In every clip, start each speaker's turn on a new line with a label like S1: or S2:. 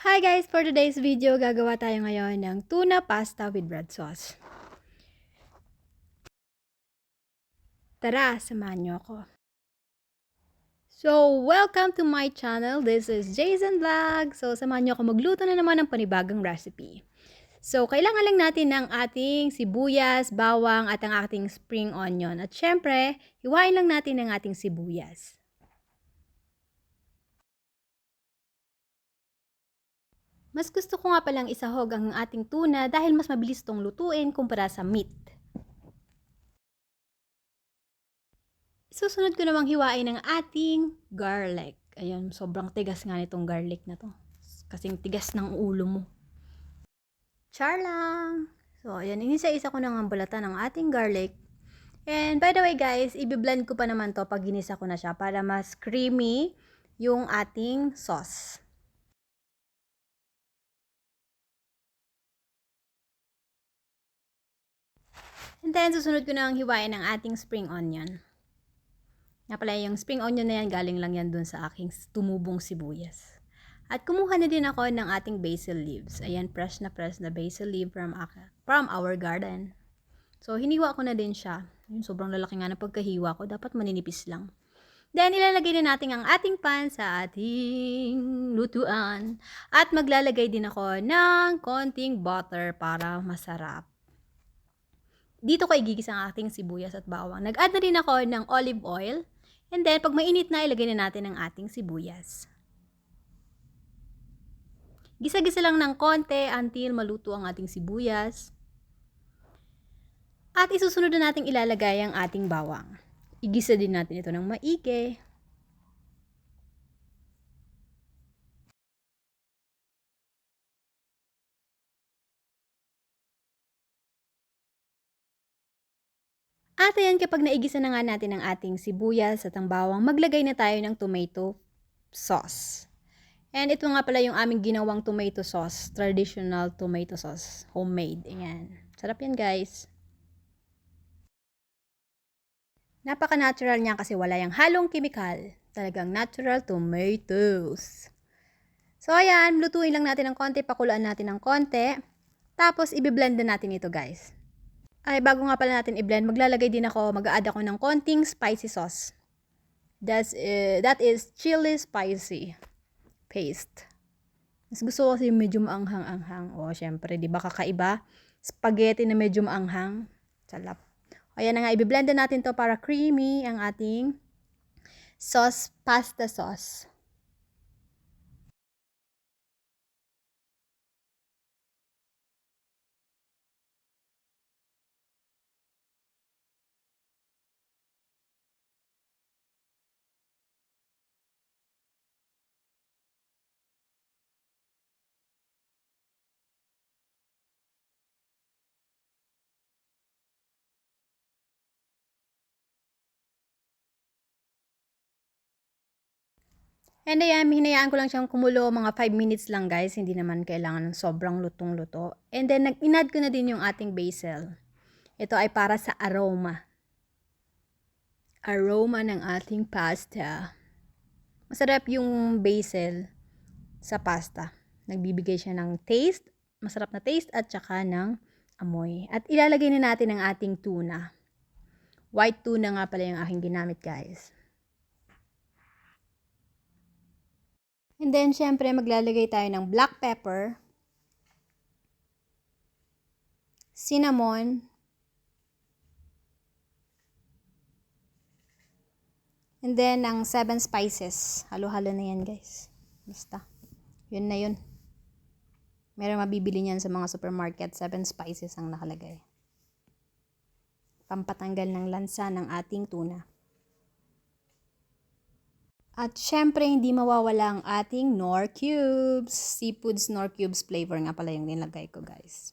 S1: Hi guys! For today's video, gagawa tayo ngayon ng tuna pasta with red sauce. Tara, samahan niyo ako. So, welcome to my channel. This is Jason Vlog. So, samahan niyo ako magluto na naman ng panibagong recipe. So, kailangan lang natin ng ating sibuyas, bawang at ang ating spring onion. At syempre, hiwain lang natin ang ating sibuyas. Mas gusto ko nga palang isahog ang ating tuna dahil mas mabilis itong lutuin kumpara sa meat. Susunod ko namang hiwain ang ating garlic. Ayun, sobrang tigas nga nitong garlic na to. Kasing tigas ng ulo mo. Char lang! So, ayan, inisa-isa ko na ang bulatan ng ating garlic. And by the way guys, i-blend ko pa naman to pag ginisa ko na siya para mas creamy yung ating sauce. And then, susunod ko na ang hiwain ng ating spring onion. Nga pala, yung spring onion na yan, galing lang yan dun sa aking tumubong sibuyas. At kumuha na din ako ng ating basil leaves. Ayan, fresh na basil leaf from our garden. So, hiniwa ko na din siya. Yun, sobrang lalaki nga na pagkahiwa ko. Dapat maninipis lang. Then, ilalagay din natin ang ating pan sa ating lutuan. At maglalagay din ako ng konting butter para masarap. Dito ko igigisa ang ating sibuyas at bawang. Nag-add na din ako ng olive oil. And then, pag mainit na, ilagay na natin ang ating sibuyas. Gisa-gisa lang ng konti until maluto ang ating sibuyas. At isusunod na natin ilalagay ang ating bawang. Igisa din natin ito ng maigi. At ayan, kapag naigisa na nga natin ang ating sibuyas at ang bawang, maglagay na tayo ng tomato sauce. And ito nga pala yung aming ginawang tomato sauce, traditional tomato sauce, homemade. Ayan. Sarap yan guys. Napaka-natural niya kasi wala yung halong kimikal. Talagang natural tomatoes. So ayan, lutuin lang natin ng konti, pakuluan natin ng konti. Tapos i-blend na natin ito guys. Ay, bago nga pala natin i-blend, mag-a-add ako ng konting spicy sauce. That is chili spicy paste. Mas gusto ko kasi medyo maanghang-anghang. O, syempre, di ba kakaiba? Spaghetti na medyo maanghang. Salap. Ayan na nga, i-blend na natin to para creamy ang ating sauce, pasta sauce. And ayan, hinayaan ko lang siyang kumulo mga 5 minutes lang guys. Hindi naman kailangan ng sobrang lutong-luto. And then, inad ko na din yung ating basil. Ito ay para sa aroma. Aroma ng ating pasta. Masarap yung basil sa pasta. Nagbibigay siya ng taste, masarap na taste at saka ng amoy. At ilalagay na natin ang ating tuna. White tuna nga pala yung aking ginamit guys. And then, syempre, maglalagay tayo ng black pepper, cinnamon, and then, ang 7 spices. Halo-halo na yan, guys. Basta. Yun na yun. Meron mabibili niyan sa mga supermarket. 7 spices ang nakalagay. Pampatanggal ng lansa ng ating tuna. At syempre, hindi mawawala ang ating Knorr Cubes. Seafoods Knorr Cubes flavor nga pala yung nilagay ko, guys.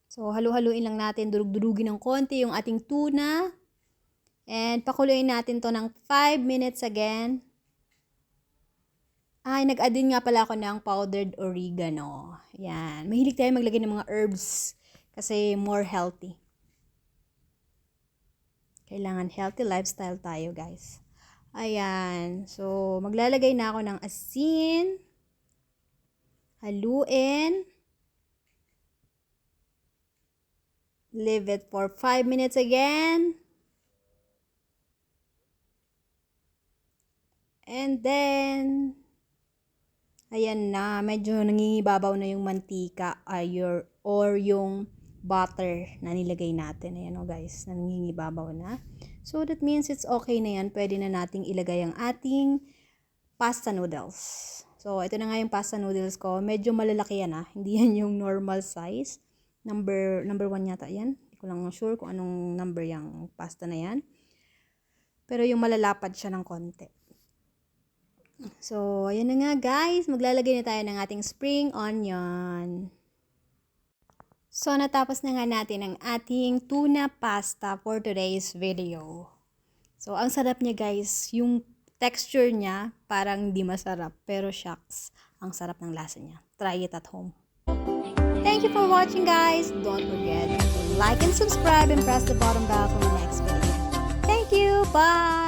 S1: So, halu-haluin lang natin, durug-durugin ng konti yung ating tuna. And pakuluin natin to ng 5 minutes again. Ay, nag-add din nga pala ako ng powdered oregano. Yan. Mahilig tayo maglagay ng mga herbs kasi more healthy. Kailangan healthy lifestyle tayo, guys. Ayan. So, maglalagay na ako ng asin. Haluin. Leave it for 5 minutes again. And then, ayan na, medyo nangingibabaw na yung mantika or yung butter na nilagay natin. Ayan o guys, nangingibabaw na. So that means it's okay na yan. Pwede na nating ilagay ang ating pasta noodles. So ito na nga yung pasta noodles ko. Medyo malalaki yan Hindi yan yung normal size. Number 1 yata yan. Hindi ko lang sure kung anong number yung pasta na yan. Pero yung malalapad siya ng konti. So, ayan na nga guys. Maglalagay na tayo ng ating spring onion. So, natapos na nga natin ang ating tuna pasta for today's video. So, ang sarap niya guys. Yung texture niya parang di masarap. Pero shucks, ang sarap ng lasa niya. Try it at home. Thank you for watching guys. Don't forget to like and subscribe and press the bottom bell for the next video. Thank you. Bye!